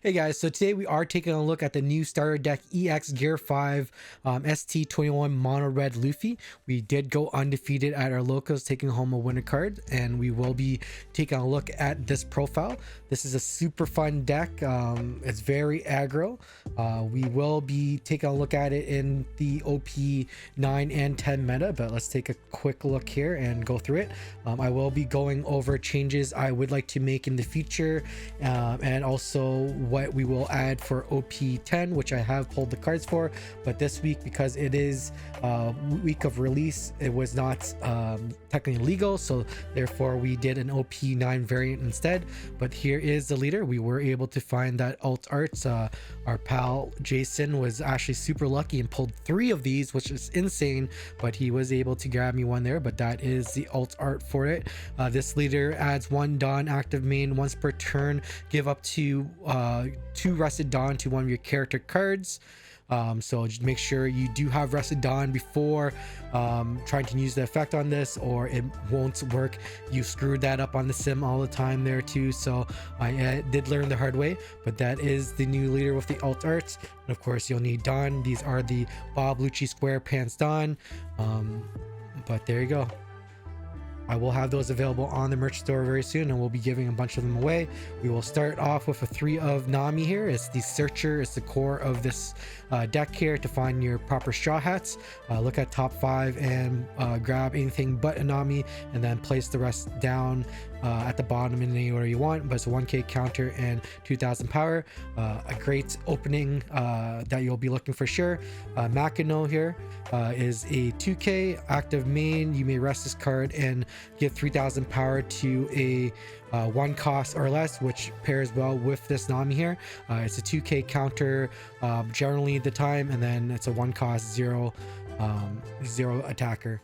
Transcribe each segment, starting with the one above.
Hey guys, so today we are taking a look at the new starter deck EX GEAR5 ST21 Mono Red Luffy. We did go undefeated at our locals, taking home a winner card, and we will be taking a look at this profile. This is a super fun deck. It's very aggro. We will be taking a look at it in the OP 9 and 10 meta, but let's take a quick look here and go through it. I will be going over changes I would like to make in the future, and also what we will add for OP10, which I have pulled the cards for. But this week, because it is week of release, it was not technically legal, so therefore we did an OP9 variant instead. But here is the leader. We were able to find that alt arts. Our pal Jason was actually super lucky and pulled 3 of these, which is insane, but he was able to grab me one there. But that is the alt art for it. This leader adds 1 Dawn active main once per turn, give up to 2 Rested Dawn to one of your character cards. So just make sure you do have Rested Dawn before trying to use the effect on this, or it won't work. You screwed that up on the sim all the time there too, so I did learn the hard way. But that is the new leader with the alt arts, and of course you'll need Dawn. These are the Bob Lucci Square Pants Dawn, but there you go. I will have those available on the merch store very soon, and we'll be giving a bunch of them away. We will start off with a 3 of Nami here. It's the searcher. It's the core of this deck here to find your proper straw hats. Look at top 5 and grab anything but a Nami, and then place the rest down at the bottom in any order you want. But it's a 1k counter and 2000 power. A great opening that you'll be looking for sure. Makino here is a 2k active main. You may rest this card and give 3000 power to a 1 cost or less, which pairs well with this Nami here. It's a 2k counter generally the time, and then it's a 1 cost 0 attacker.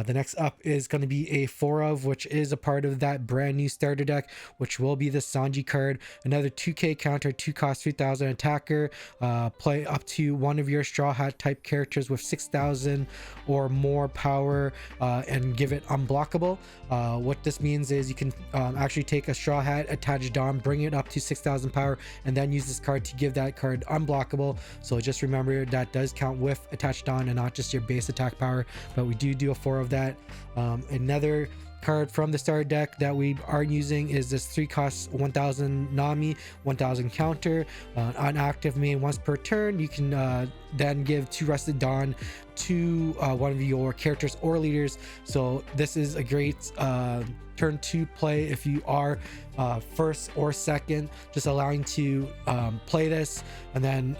The next up is going to be a 4 of, which is a part of that brand new starter deck, which will be the Sanji card. Another 2k counter, 2 cost 3000 attacker. Play up to one of your straw hat type characters with 6000 or more power, and give it unblockable. What this means is you can actually take a straw hat, attach Dom, bring it up to 6000 power, and then use this card to give that card unblockable. So just remember that does count with attached Dawn and not just your base attack power, but we do a 4 of that. Another card from the starter deck that we are using is this 3 cost 1000 Nami, 1000 counter, on active main once per turn. You can then give 2 Rested Dawn to one of your characters or leaders. So this is a great turn 2 play if you are first or second, just allowing to play this, and then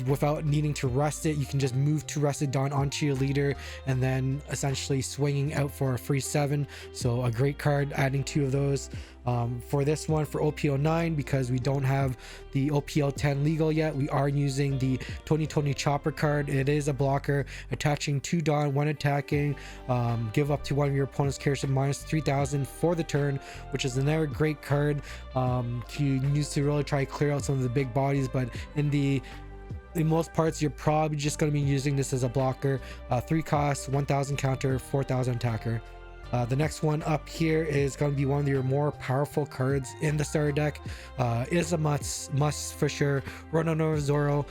without needing to rest it, you can just move 2 Rested Dawn onto your leader and then essentially swinging out for a free 7. So a great card, adding 2 of those. For this one, for OPO9, because we don't have the OPO10 legal yet, we are using the 2020 Chopper card. It is a blocker, attaching 2 Dawn when attacking. Give up to one of your opponent's characters minus 3000 for the turn, which is another great card to use to really try to clear out some of the big bodies. But in most parts, you're probably just going to be using this as a blocker. 3 costs, 1000 counter, 4000 attacker. The next one up here is going to be one of your more powerful cards in the starter deck. Is a must for sure. Run over Zoro.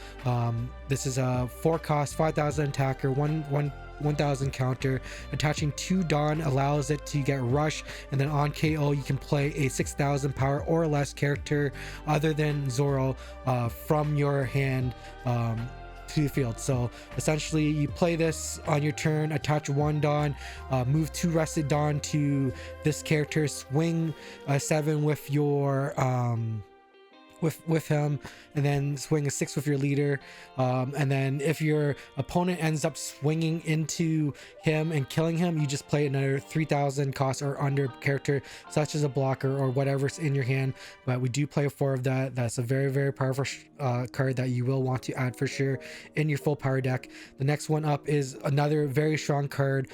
This is a 4 cost, 5000 attacker, 1000 counter. Attaching 2 Dawn allows it to get rush, and then on KO you can play a 6000 power or less character other than Zoro from your hand to the field. So essentially you play this on your turn, attach 1 Dawn, move 2 Rested Dawn to this character, swing a 7 with your with him, and then swing a 6 with your leader, and then if your opponent ends up swinging into him and killing him, you just play another 3000 cost or under character, such as a blocker or whatever's in your hand. But we do play a 4 of that. That's a very powerful card that you will want to add for sure in your full power deck. The next one up is another very strong card.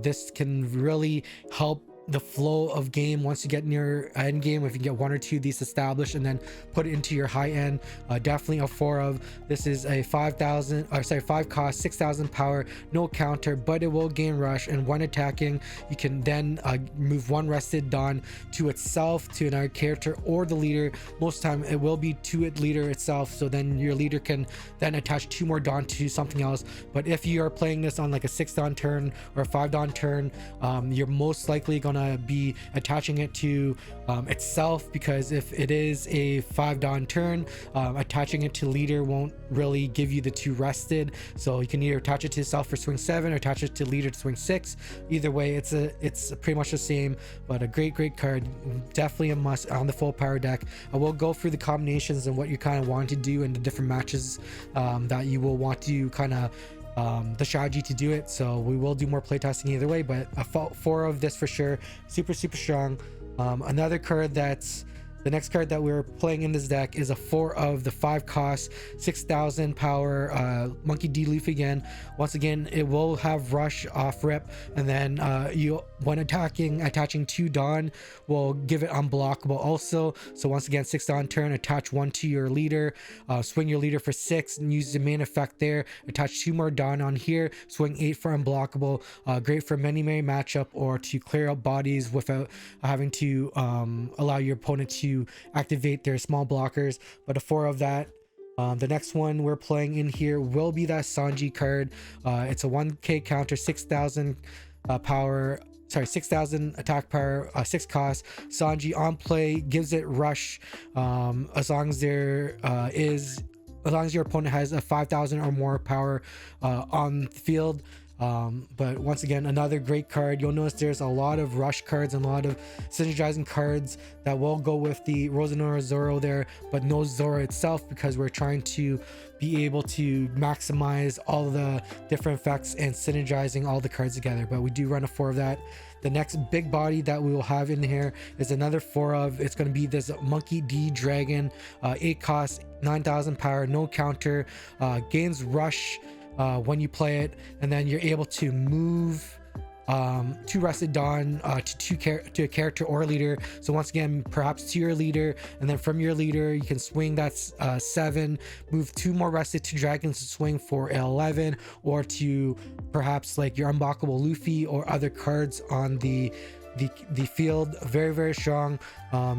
This can really help the flow of game once you get near end game. If you get one or two of these established and then put it into your high end, definitely a 4 of. This is a 5,000, or sorry, 5 cost, 6,000 power, no counter, but it will gain rush, and when attacking you can then move 1 rested Dawn to itself, to another character or the leader. Most time it will be to its leader itself, so then your leader can then attach 2 more Dawn to something else. But if you are playing this on like a 6 Dawn turn or a 5 Dawn turn, you're most likely gonna be attaching it to itself, because if it is a 5 Dawn turn, attaching it to leader won't really give you the 2 rested, so you can either attach it to itself for swing 7 or attach it to leader to swing 6. Either way, it's pretty much the same, but a great card, definitely a must on the full power deck. I will go through the combinations and what you kind of want to do in the different matches that you will want to kind of the strategy to do it. So we will do more playtesting either way, but a 4 of this for sure, super strong. Another card that's the next card that we're playing in this deck is a 4 of the 5 cost, 6,000 power Monkey D. Luffy again. Once again, it will have rush off rip, and then you, when attaching 2 Dawn, will give it unblockable also. So once again, 6 Dawn turn, attach 1 to your leader, swing your leader for 6 and use the main effect there, attach 2 more Dawn on here, swing 8 for unblockable. Great for many matchup, or to clear out bodies without having to allow your opponent to activate their small blockers. But a 4 of that. The next one we're playing in here will be that Sanji card. It's a 1k counter, 6,000 power, sorry, 6,000 attack power, 6 cost. Sanji on play gives it rush as long as there as long as your opponent has a 5,000 or more power on the field. But once again, another great card. You'll notice there's a lot of rush cards and a lot of synergizing cards that will go with the Rosanoa Zoro there, but no Zoro itself, because we're trying to be able to maximize all the different effects and synergizing all the cards together. But we do run a 4 of that. The next big body that we will have in here is another 4 of. It's going to be this Monkey D Dragon, 8 cost, 9,000 power, no counter, gains rush when you play it, and then you're able to move 2 rested Dawn to a character or leader. So once again, perhaps to your leader, and then from your leader you can swing that 7, move 2 more rested to dragons to swing for 11, or to perhaps like your unblockable Luffy or other cards on the field. Very strong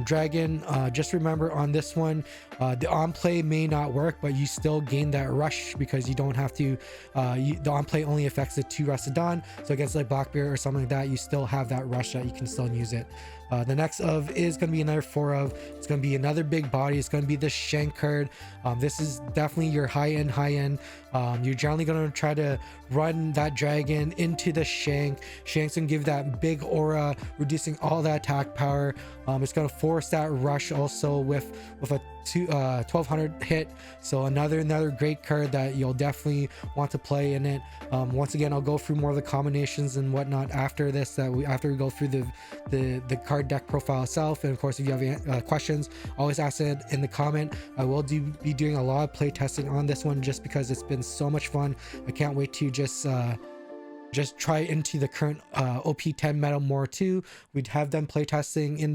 dragon. Just remember on this one, the on play may not work, but you still gain that rush, because you don't have to the on play only affects the 2 rested Dawn. So against like Blackbeard or something like that, you still have that rush that you can still use it. The next of is going to be another 4 of. It's going to be another big body. It's going to be the Shank card. This is definitely your high end. You're generally going to try to run that dragon into the Shank. Shank's going to give that big aura, reducing all that attack power. It's going to force that rush also with a 1200 hit. So another great card that you'll definitely want to play in it. Once again, I'll go through more of the combinations and whatnot after this, after we go through the card deck profile itself. And of course, if you have questions, always ask it in the comment. I will be doing a lot of play testing on this one, just because it's been so much fun. I can't wait to just try into the current OP10 meta more too. We'd have done playtesting in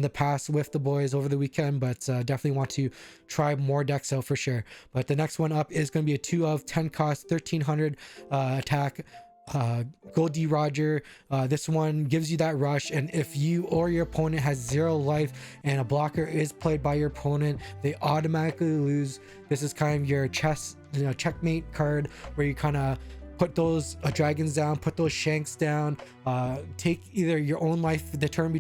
the past with the boys over the weekend, but definitely want to try more decks out for sure. But the next one up is going to be a 2 of 10 cost, 1,300 attack. Gold D Roger. This one gives you that rush, and if you or your opponent has 0 life and a blocker is played by your opponent, they automatically lose. This is kind of your checkmate card, where you kind of put those dragons down, put those Shanks down, take either your own life the turn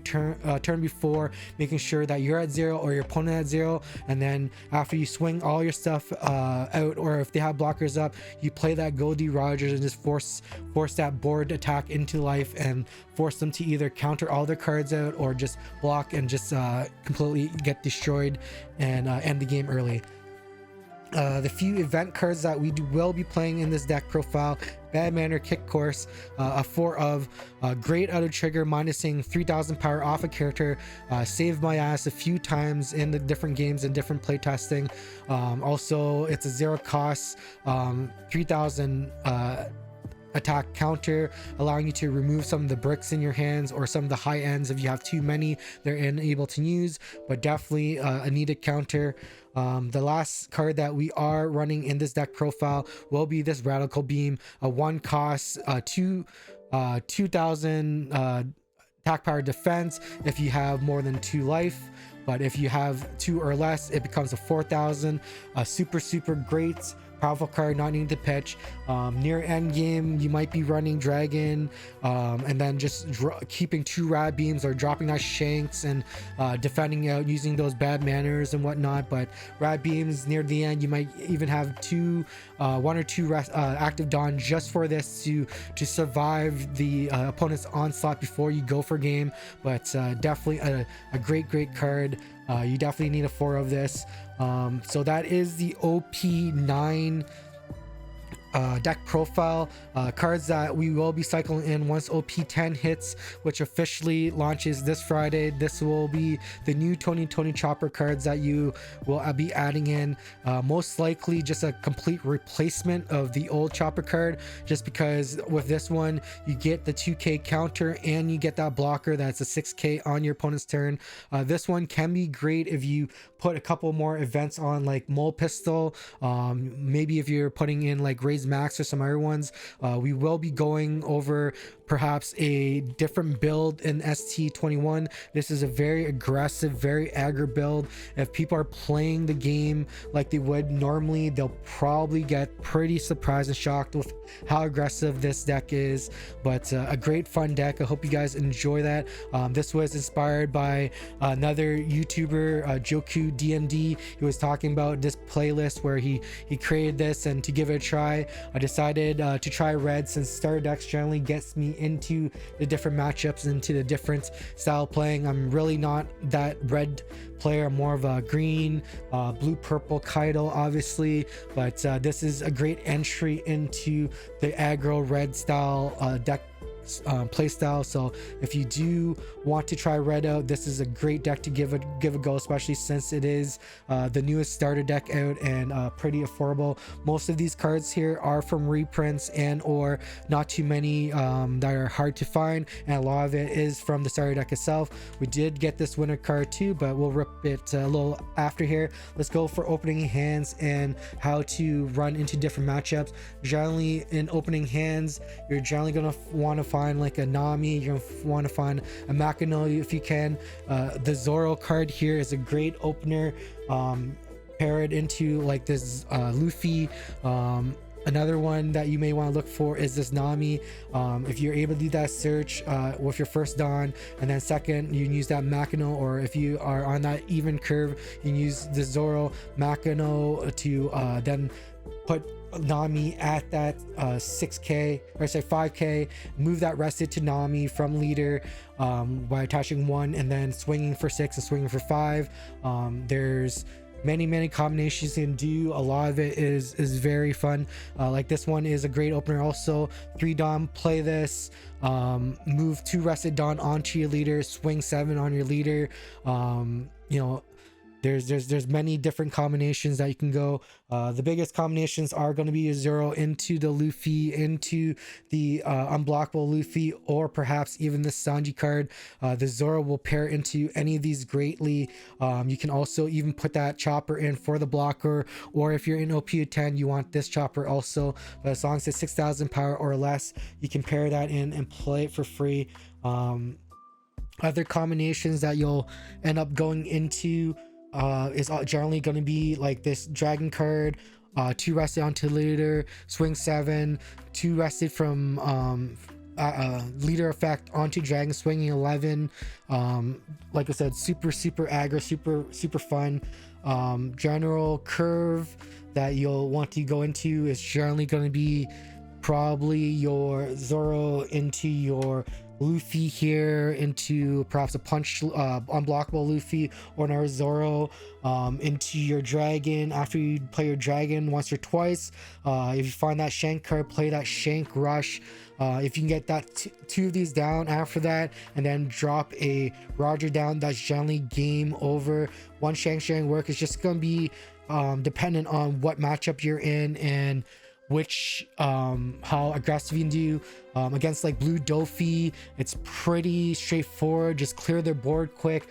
before, making sure that you're at 0 or your opponent at 0, and then after you swing all your stuff out, or if they have blockers up, you play that Goldie Rogers and just force that board attack into life, and force them to either counter all their cards out or just block and just completely get destroyed and end the game early. The few event cards that we will be playing in this deck profile: Bad Manner, Kick Course, a 4 of, great auto trigger, minusing 3,000 power off a character, saved my ass a few times in the different games and different playtesting. Also, it's a 0 cost, 3,000 attack counter, allowing you to remove some of the bricks in your hands or some of the high ends if you have too many they're unable to use, but definitely a needed counter. The last card that we are running in this deck profile will be this Radical Beam, a 1 cost 2000 attack power defense if you have more than 2 life, but if you have 2 or less it becomes a 4000. A super great powerful card, not needing to pitch. Near end game you might be running dragon, and then just keeping 2 rad beams or dropping that shanks and defending out using those bad manners and whatnot. But rad beams near the end, you might even have 1 or 2 active dawn just for this to survive the opponent's onslaught before you go for game. But definitely a great card. You definitely need a 4 of this. So that is the OP9 deck profile. Cards that we will be cycling in once OP10 hits, which officially launches this Friday. This will be the new 2020 chopper cards that you will be adding in. Most likely just a complete replacement of the old chopper card, just because with this one you get the 2k counter and you get that blocker that's a 6k on your opponent's turn. This one can be great if you put a couple more events on, like Mole Pistol, maybe if you're putting in like Raise Max or some other ones. We will be going over perhaps a different build in ST21. This is a very aggressive, very aggro build. If people are playing the game like they would normally, they'll probably get pretty surprised and shocked with how aggressive this deck is. But a great fun deck. I hope you guys enjoy that. This was inspired by another YouTuber, Joku DMD. He was talking about this playlist where he created this, and to give it a try I decided to try red, since Starterdecks generally gets me into the different matchups, into the different style playing. I'm really not that red player. I'm more of a green, blue, purple Kaido obviously, but this is a great entry into the aggro red style deck play style. So if you do want to try red out, this is a great deck to give a go, especially since it is the newest starter deck out and pretty affordable. Most of these cards here are from reprints and or not too many that are hard to find, and a lot of it is from the starter deck itself. We did get this winner card too, but we'll rip it a little after here. Let's go for opening hands and how to run into different matchups. Generally in opening hands, you're generally going to want to find like a Nami, you're gonna want to find a Makino if you can. The Zoro card here is a great opener. Pair it into like this Luffy. Another one that you may want to look for is this Nami. If you're able to do that search with your first Dawn, and then second you can use that Makino, or if you are on that even curve you can use the Zoro Makino to then put Nami at that 6k or say 5k, move that rested to Nami from leader by attaching 1 and then swinging for 6 and swinging for 5. There's many combinations you can do. A lot of it is very fun. Like this one is a great opener also. 3 Dawn, play this, move 2 rested Dawn onto your leader, swing 7 on your leader. You know, there's many different combinations that you can go. The biggest combinations are going to be a Zoro into the Luffy, into the unblockable Luffy, or perhaps even the Sanji card. The Zoro will pair into any of these greatly. You can also even put that chopper in for the blocker, or if you're in OP10 you want this chopper also, but as long as it's 6,000 power or less you can pair that in and play it for free. Other combinations that you'll end up going into is generally going to be like this dragon card, 2 rested onto leader, swing 7, 2 rested from leader effect onto dragon, swinging 11. Like I said, super aggro, super fun. General curve that you'll want to go into is generally going to be probably your Zoro into your Luffy here, into perhaps a punch unblockable Luffy, or another Zoro into your dragon. After you play your dragon once or twice, if you find that Shank card, play that Shank rush. If you can get that 2 of these down after that and then drop a Roger down, that's generally game over. 1 Shank sharing work is just gonna be dependent on what matchup you're in and which how aggressive you can do against like blue Dofi. It's pretty straightforward. Just clear their board quick,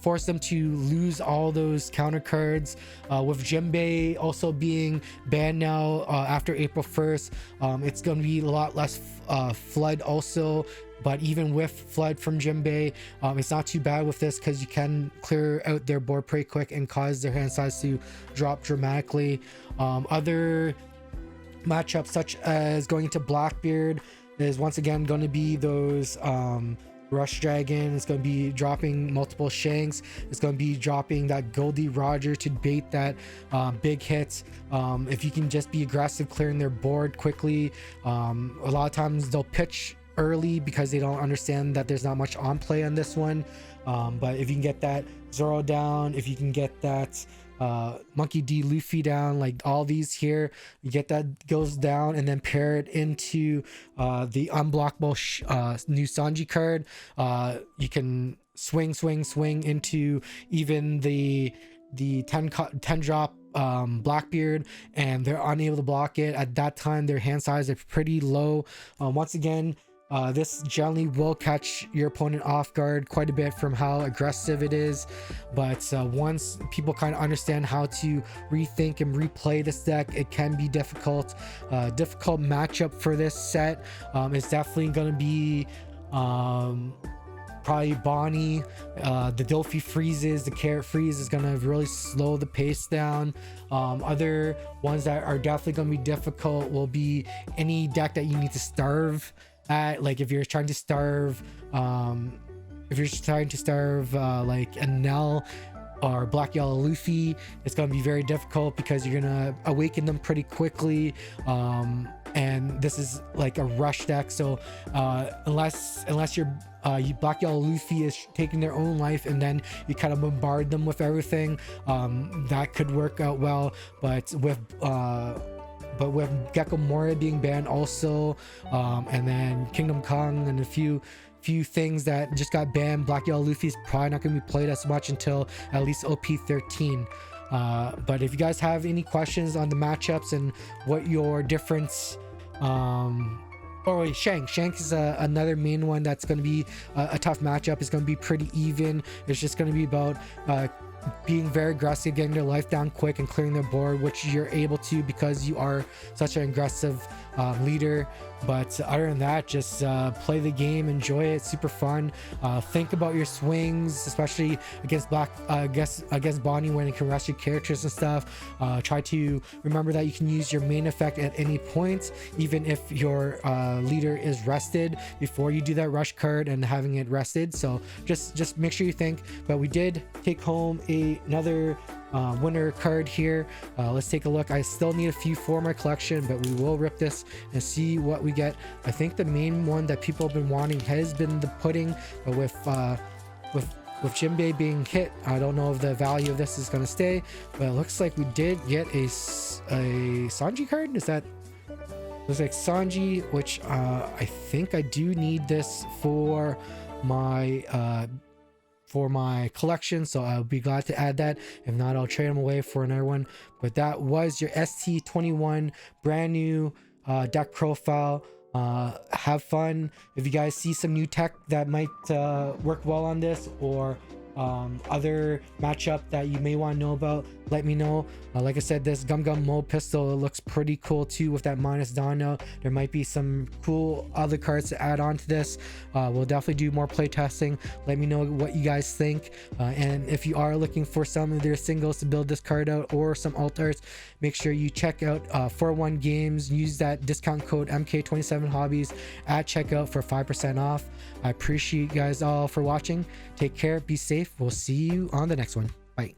force them to lose all those counter cards. With Jinbei also being banned now after April 1st, it's going to be a lot less flood also. But even with flood from Jinbei, it's not too bad with this, because you can clear out their board pretty quick and cause their hand size to drop dramatically. Other matchups such as going into Blackbeard is once again going to be those Rush Dragon. It's going to be dropping multiple Shanks. It's going to be dropping that Goldie Roger to bait that big hits. If you can just be aggressive, clearing their board quickly. A lot of times they'll pitch early because they don't understand that there's not much on play on this one. But if you can get that Zoro down, if you can get that Monkey D Luffy down, like all these here, you get that goes down, and then pair it into the unblockable new Sanji card. You can swing into even the 10 drop Blackbeard, and they're unable to block it. At that time their hand size is pretty low. Once again, this generally will catch your opponent off guard quite a bit from how aggressive it is, but once people kind of understand how to rethink and replay this deck, it can be difficult. Difficult matchup for this set is definitely going to be probably Bonnie. The Dofi freezes, the Carrot freeze is going to really slow the pace down. Other ones that are definitely going to be difficult will be any deck that you need to starve at. Like if you're trying to starve like a Nell or Black Yellow Luffy, it's going to be very difficult because you're going to awaken them pretty quickly. And this is like a rush deck, so unless your Black Yellow Luffy is taking their own life and then you kind of bombard them with everything, that could work out well. But with Gecko Moria being banned also, and then Kingdom Come and a few things that just got banned, Black Yellow Luffy is probably not going to be played as much until at least OP 13. But if you guys have any questions on the matchups and what your difference, Shank is another main one that's going to be a tough matchup. It's going to be pretty even. It's just going to be about being very aggressive, getting their life down quick and clearing their board, which you're able to because you are such an aggressive leader. But other than that, just play the game, enjoy it, super fun. Think about your swings, especially against against Bonnie, when it can rush your characters and stuff. Try to remember that you can use your main effect at any point, even if your leader is rested, before you do that rush card and having it rested. So just make sure you think. But we did take home another winner card here. Let's take a look. I still need a few for my collection, but we will rip this and see what we get. I think the main one that people have been wanting has been the pudding, but with Jinbei being hit, I don't know if the value of this is going to stay, but it looks like we did get a Sanji card. Is that looks like Sanji, which I think I do need this for my collection, so I'll be glad to add that. If not, I'll trade them away for another one. But that was your ST21 brand new deck profile. Have fun. If you guys see some new tech that might work well on this, or other matchup that you may want to know about, let me know. Like I said, this Gum Gum Mo pistol, it looks pretty cool too with that minus Dono. There might be some cool other cards to add on to this. We'll definitely do more play testing. Let me know what you guys think, and if you are looking for some of their singles to build this card out, or some alt arts, make sure you check out 401 Games. Use that discount code MK27Hobbies at checkout for 5% off. I appreciate you guys all for watching. Take care, be safe. We'll see you on the next one.